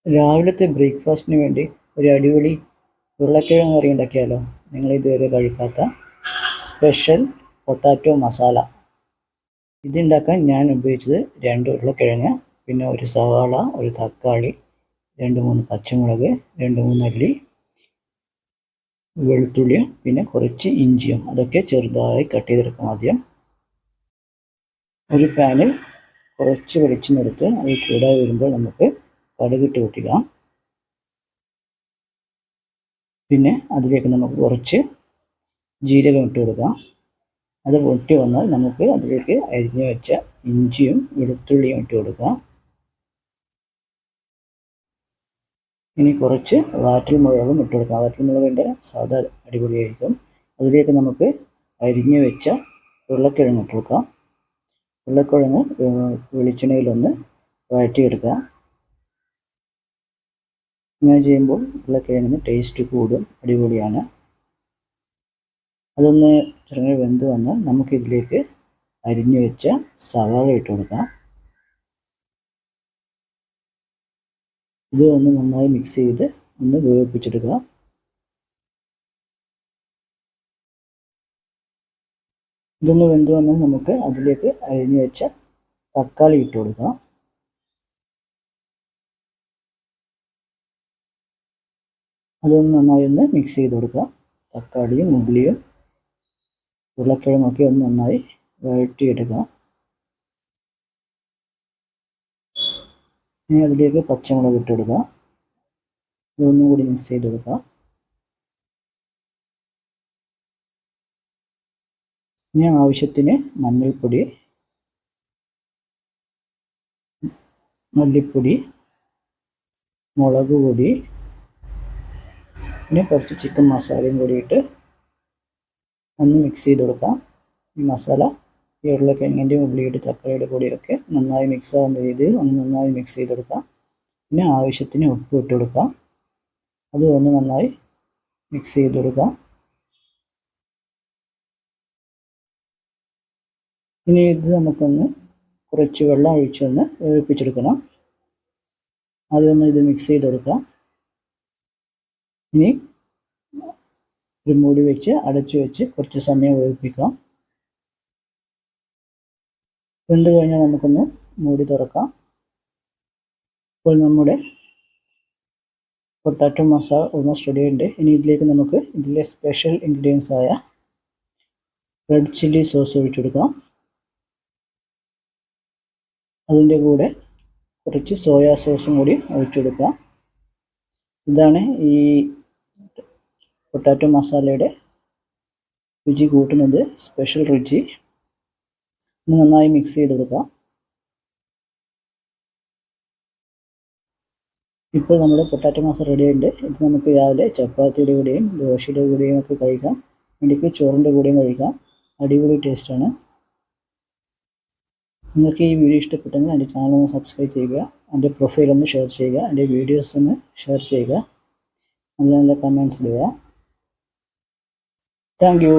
രാവിലത്തെ ബ്രേക്ക്ഫാസ്റ്റിന് വേണ്ടി ഒരു അടിപൊളി ഉരുളക്കിഴങ്ങ് കറി ഉണ്ടാക്കിയാലോ? നിങ്ങൾ ഇതുവരെ കഴിക്കാത്ത സ്പെഷ്യൽ പൊട്ടാറ്റോ മസാല. ഇതുണ്ടാക്കാൻ ഞാൻ ഉപയോഗിച്ചത് 2 ഉരുളക്കിഴങ്ങ്, പിന്നെ ഒരു സവാള, ഒരു തക്കാളി, 2-3 പച്ചമുളക്, 2-3 അല്ലി വെളുത്തുള്ളിയും പിന്നെ കുറച്ച് ഇഞ്ചിയും. അതൊക്കെ ചെറുതായി കട്ട് ചെയ്തെടുക്കാം. ആദ്യം ഒരു പാനിൽ കുറച്ച് വെളിച്ചെണ്ണ എടുത്ത് അത് ചൂടായി വരുമ്പോൾ നമുക്ക് കടുകിട്ട് പൊട്ടിക്കാം. പിന്നെ അതിലേക്ക് നമുക്ക് കുറച്ച് ജീരകം ഇട്ട് കൊടുക്കാം. അത് പൊട്ടി വന്നാൽ നമുക്ക് അതിലേക്ക് അരിഞ്ഞു വെച്ച ഇഞ്ചിയും വെളുത്തുള്ളിയും ഇട്ട് കൊടുക്കാം. ഇനി കുറച്ച് വാറ്റൽമുളകും ഇട്ട് കൊടുക്കാം. വാറ്റൽമുളകിൻ്റെ സാധാ അടിപൊളിയായിരിക്കും. അതിലേക്ക് നമുക്ക് അരിഞ്ഞു വെച്ച ഉരുളക്കിഴങ്ങ് ഇട്ട് കൊടുക്കാം. ഉരുളക്കിഴങ്ങ് വെളിച്ചെണ്ണയിലൊന്ന് വഴറ്റിയെടുക്കുക. ഇങ്ങനെ ചെയ്യുമ്പോൾ ഉരുളക്കിഴങ്ങിന് ടേസ്റ്റ് കൂടും, അടിപൊളിയാണ്. അതൊന്ന് ചെറുങ്ങനെ വെന്ത് വന്നാൽ നമുക്കിതിലേക്ക് അരിഞ്ഞു വെച്ച സവാള ഇട്ട് കൊടുക്കാം. ഇത് ഒന്ന് നന്നായി മിക്സ് ചെയ്ത് ഒന്ന് വേവിപ്പിച്ചെടുക്കുക. ഇതൊന്ന് വെന്ത് വന്നാൽ നമുക്ക് അതിലേക്ക് അരിഞ്ഞു വെച്ച തക്കാളി ഇട്ട് കൊടുക്കാം. അതൊന്ന് നന്നായി ഒന്ന് മിക്സ് ചെയ്ത് കൊടുക്കുക. തക്കാളിയും ഉള്ളിയും ഉരുളക്കിഴങ്ങൊക്കെ ഒന്ന് നന്നായി വഴറ്റിയെടുക്കുക. ഇനി അതിലേക്ക് പച്ചമുളക് ഇട്ട് കൊടുക്കുക. ഇതൊന്നും കൂടി മിക്സ് ചെയ്ത് കൊടുക്കുക. ഇനി ആവശ്യത്തിന് മഞ്ഞൾപ്പൊടി, മല്ലിപ്പൊടി, മുളക് പൊടി, പിന്നെ കുറച്ച് ചിക്കൻ മസാലയും കൂടി ഇട്ട് ഒന്ന് മിക്സ് ചെയ്ത് കൊടുക്കാം. ഈ മസാല ഈ ഉരുളക്കിഴങ്ങിൻ്റെ ഉള്ളിയുടെ തക്കാളിയുടെ പൊടിയൊക്കെ നന്നായി മിക്സ് ആകുന്ന രീതിയിൽ ഒന്ന് നന്നായി മിക്സ് ചെയ്ത് കൊടുക്കാം. പിന്നെ ആവശ്യത്തിന് ഉപ്പ് ഇട്ട് കൊടുക്കാം. അത് ഒന്ന് നന്നായി മിക്സ് ചെയ്ത് കൊടുക്കാം. ഇനി ഇത് നമുക്കൊന്ന് കുറച്ച് വെള്ളം ഒഴിച്ചൊന്ന് വേവിപ്പിച്ചെടുക്കണം. അതൊന്ന് ഇത് മിക്സ് ചെയ്ത് കൊടുക്കാം. ഇനി ഒരു മൂടി വെച്ച് അടച്ചു വെച്ച് കുറച്ച് സമയം വേവിപ്പിക്കാം. വെന്ത് കഴിഞ്ഞാൽ നമുക്കൊന്ന് മൂടി തുറക്കാം. ഇപ്പോൾ നമ്മുടെ പൊട്ടാറ്റോ മസാല ഓൾമോസ്റ്റ് റെഡി ഉണ്ട്. ഇനി ഇതിലേക്ക് നമുക്ക് ഇതിലെ സ്പെഷ്യൽ ഇൻഗ്രീഡിയൻസ് ആയ റെഡ് ചില്ലി സോസ് ഒഴിച്ചു കൊടുക്കാം. അതിൻ്റെ കൂടെ കുറച്ച് സോയാ സോസും കൂടി ഒഴിച്ചു കൊടുക്കാം. ഇതാണ് ഈ പൊട്ടാറ്റോ മസാലയുടെ രുചി കൂട്ടുന്നത്, സ്പെഷ്യൽ രുചി. നന്നായി മിക്സ് ചെയ്ത് കൊടുക്കുക. ഇപ്പോൾ നമ്മുടെ പൊട്ടാറ്റോ മസാല റെഡി ഉണ്ട്. ഇത് നമുക്ക് രാവിലെ ചപ്പാത്തിയുടെ കൂടെയും ദോശയുടെ കൂടെയും ഒക്കെ കഴിക്കാം. എനിക്ക് ചോറിൻ്റെ കൂടെയും കഴിക്കാം. അടിപൊളി ടേസ്റ്റാണ്. നിങ്ങൾക്ക് ഈ വീഡിയോ ഇഷ്ടപ്പെട്ടെങ്കിൽ എൻ്റെ ചാനൽ ഒന്ന് സബ്സ്ക്രൈബ് ചെയ്യുക, എൻ്റെ പ്രൊഫൈൽ ഒന്ന് ഷെയർ ചെയ്യുക, എൻ്റെ വീഡിയോസ് ഒന്ന് ഷെയർ ചെയ്യുക, നല്ല നല്ല കമൻറ്റ്സ് ഇടുക. Thank you.